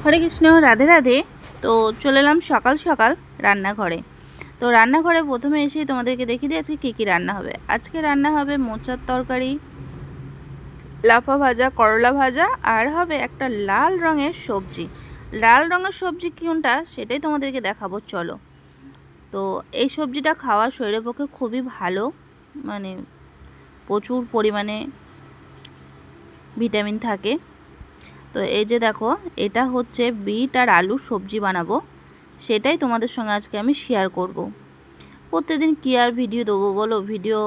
হরে কৃষ্ণ, রাধে রাধে। তো চলে এলাম সকাল সকাল রান্নাঘরে। তো রান্নাঘরে প্রথমে এসেই তোমাদেরকে দেখিয়ে দিই আজকে কী কী রান্না হবে। আজকে রান্না হবে মোচার তরকারি, লাফা ভাজা, করলা ভাজা, আর হবে একটা লাল রঙের সবজি। লাল রঙের সবজি কোনটা সেটাই তোমাদেরকে দেখাবো, চলো। তো এই সবজিটা খাওয়া শরীরের পক্ষে খুবই ভালো, মানে প্রচুর পরিমাণে ভিটামিন থাকে। তো এই যে দেখো, এটা হচ্ছে বিট আর আলুর সবজি বানাবো, সেটাই তোমাদের সঙ্গে আজকে আমি শেয়ার করব। প্রত্যেকদিন কী আর ভিডিও দেবো বলো, ভিডিও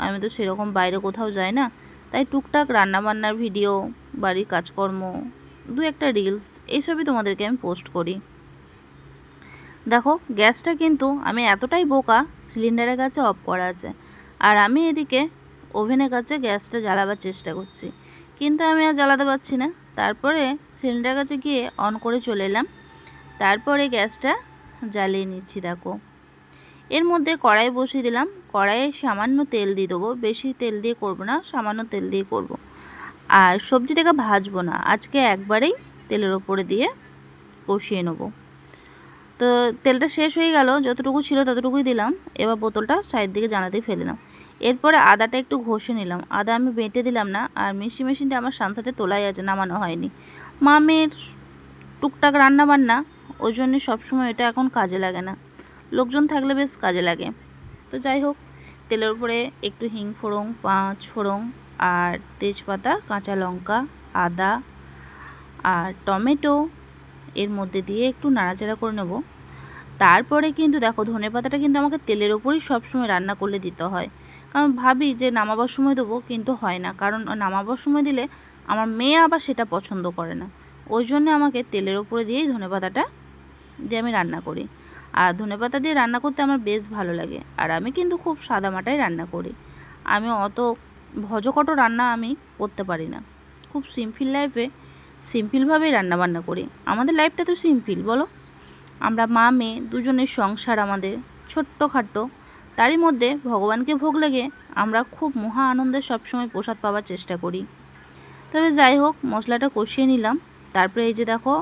আমি তো সেরকম বাইরে কোথাও যাই না, তাই টুকটাক রান্নাবান্নার ভিডিও, বাড়ির কাজকর্ম, দু একটা রিলস, এইসবই তোমাদেরকে আমি পোস্ট করি। দেখো, গ্যাসটা কিন্তু আমি এতটাই বোকা, সিলিন্ডারের কাছে অফ করা আছে, আর আমি এদিকে ওভেনের কাছে গ্যাসটা জ্বালাবার চেষ্টা করছি, কিন্তু আমি আর জ্বালাতে পারছি না। তারপরে সিলিন্ডারের কাছে গিয়ে অন করে চলে এলাম, তারপরে গ্যাসটা জ্বালিয়ে নিচ্ছি। দেখো, এর মধ্যে কড়াই বসিয়ে দিলাম, কড়াইয়ে সামান্য তেল দিয়ে দেবো, বেশি তেল দিয়ে করব না, সামান্য তেল দিয়ে করব। আর সবজিটাকে ভাজবো না, আজকে একবারেই তেলের ওপরে দিয়ে কষিয়ে নেব। তো তেলটা শেষ হয়ে গেল, যতটুকু ছিল ততটুকুই দিলাম। এবার বোতলটা সাইড দিকে জানাতেই ফেলে দিলাম। এরপরে আদাটা একটু ঘষে নিলাম, আদা আমি বেটে দিলাম না, আর মিষ্টি মেশিনটা আমার সানসাটে তোলাই আছে, নামানো হয়নি। মামের টুকটাক রান্না বান্না, ওই জন্যে সবসময় এটা এখন কাজে লাগে না, লোকজন থাকলে বেশ কাজে লাগে। তো যাই হোক, তেলের উপরে একটু হিং ফোড়ং, পাঁচ ফোড়ং, আর তেজপাতা, কাঁচা লঙ্কা, আদা আর টমেটো এর মধ্যে দিয়ে একটু নাড়াচাড়া করে নেব। তারপরে কিন্তু দেখো, ধনেপাতাটা কিন্তু আমাকে তেলের ওপরই সবসময় রান্না করলে দিতে হয়, কারণ ভাবি যে নামাবার সময় দেবো, কিন্তু হয় না, কারণ নামাবার সময় দিলে আমার মেয়ে আবার সেটা পছন্দ করে না। ওই জন্যে আমাকে তেলের ওপরে দিয়েই ধনেপাতাটা দিয়ে আমি রান্না করি। আর ধনেপাতা দিয়ে রান্না করতে আমার বেশ ভালো লাগে, আর আমি কিন্তু খুব সাদামাটাই রান্না করি, আমি অত ভজকট রান্না আমি করতে পারি না। খুব সিম্পল লাইফে সিম্পলভাবেই রান্নাবান্না করি। আমাদের লাইফটা তো সিম্পল, বলো। আমরা মা মেয়ে দুজনের সংসার আমাদের ছোট্টখাট্টো, তারই মধ্যে ভগবানকে ভোগ লেগে আমরা খুব মহা আনন্দের সবসময় প্রসাদ পাওয়ার চেষ্টা করি। তবে যাই হোক, মশলাটা কষিয়ে নিলাম। তারপরে এই যে দেখো,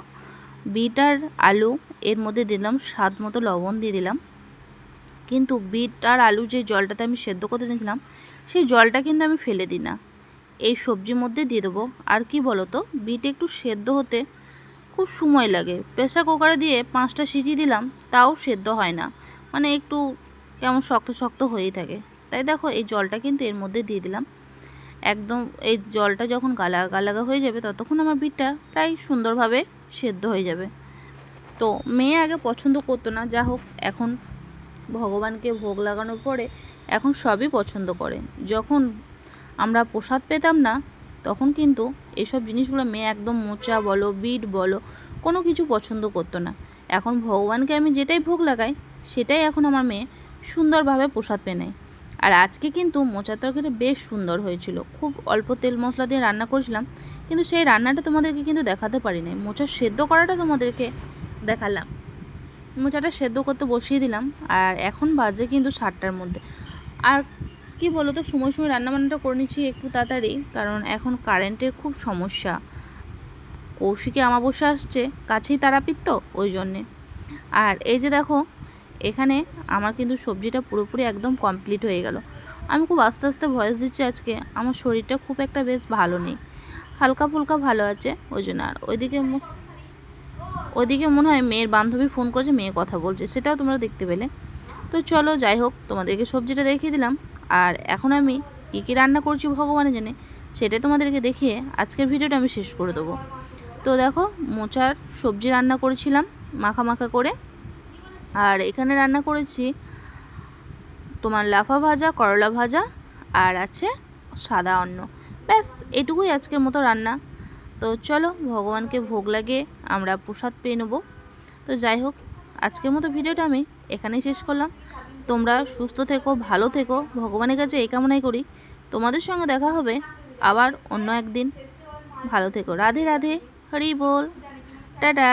বিট আর আলু, এর মধ্যে দিলাম স্বাদ মতো লবণ দিয়ে দিলাম। কিন্তু বিট আর আলু যে জলটাতে আমি সেদ্ধ করতে দিয়েছিলাম, সেই জলটা কিন্তু আমি ফেলে দিই না, এই সবজির মধ্যে দিয়ে দেবো। আর কি বলো তো, বিট একটু সেদ্ধ হতে খুব সময় লাগে, প্রেসার কুকারে দিয়ে 5টা সিটি দিলাম, তাও সেদ্ধ হয় না, মানে একটু কেমন শক্ত শক্ত হয়েই থাকে। তাই দেখো, এই জলটা কিন্তু এর মধ্যে দিয়ে দিলাম। একদম এই জলটা যখন গালা গালাগা হয়ে যাবে, ততক্ষণ আমার বিটটা প্রায় সুন্দরভাবে সেদ্ধ হয়ে যাবে। তো মেয়ে আগে পছন্দ করতো না, যা হোক এখন ভগবানকে ভোগ লাগানোর পরে এখন সবই পছন্দ করে। যখন আমরা প্রসাদ পেতাম না, তখন কিন্তু এসব জিনিসগুলো মেয়ে একদম মোচা বলো, বিট বলো, কোনো কিছু পছন্দ করতো না। এখন ভগবানকে আমি যেটাই ভোগ লাগাই, সেটাই এখন আমার মেয়ে সুন্দরভাবে প্রসাদ পেয়ে নেয়। আর আজকে কিন্তু মোচার তরকারিটা বেশ সুন্দর হয়েছিল, খুব অল্প তেল মশলা দিয়ে রান্না করেছিলাম, কিন্তু সেই রান্নাটা তোমাদেরকে কিন্তু দেখাতে পারি নাই। মোচার সেদ্ধ করাটা তোমাদেরকে দেখালাম। মোচাটা সেদ্ধ করতে বসিয়ে দিলাম, আর এখন বাজে কিন্তু 7টার মধ্যে। আর কি বলো তো, সময় সময় রান্নাবান্নাটা করে নিচ্ছি একটু তাড়াতাড়ি, কারণ এখন কারেন্টের খুব সমস্যা। কৌশিকে অমাবস্যা আসছে, কাছেই তারাপীঠ, তো ওই জন্যে। আর এই যে দেখো, এখানে আমার কিন্তু সবজিটা পুরোপুরি একদম কমপ্লিট হয়ে গেল। আমি খুব আস্তে আস্তে ভয়েস দিচ্ছি আজকে, আমার শরীরটা খুব একটা বেশ ভালো নেই, হালকা ফুলকা ভালো আছে ওই জন্য। আর ওইদিকে মনে হয় মেয়ের বান্ধবী ফোন করেছে, মেয়ে কথা বলছে, সেটাও তোমরা দেখতে পেলে। তো চলো, যাই হোক, তোমাদেরকে সবজিটা দেখিয়ে দিলাম। আর এখন আমি কী কী রান্না করছি ভগবানে জানে, সেটাই তোমাদেরকে দেখিয়ে আজকের ভিডিওটা আমি শেষ করে দেবো। তো দেখো, মোচার সবজি রান্না করেছিলাম মাখা মাখা করে, আর এখানে রান্না করেছি তোমার লাফা ভাজা, করলা ভাজা, আর আছে সাদা অন্ন। ব্যাস এটুকুই আজকের মতো রান্না। তো চলো, ভগবানকে ভোগ লাগিয়ে আমরা প্রসাদ পেয়ে নেবো। তো যাই হোক, আজকের মতো ভিডিওটা আমি এখানেই শেষ করলাম। তোমরা সুস্থ থেকো, ভালো থেকো, ভগবানের কাছে এই কামনাই করি। তোমাদের সঙ্গে দেখা হবে আবার অন্য একদিন। ভালো থেকো, রাধে রাধে, হরি বল, টাটা।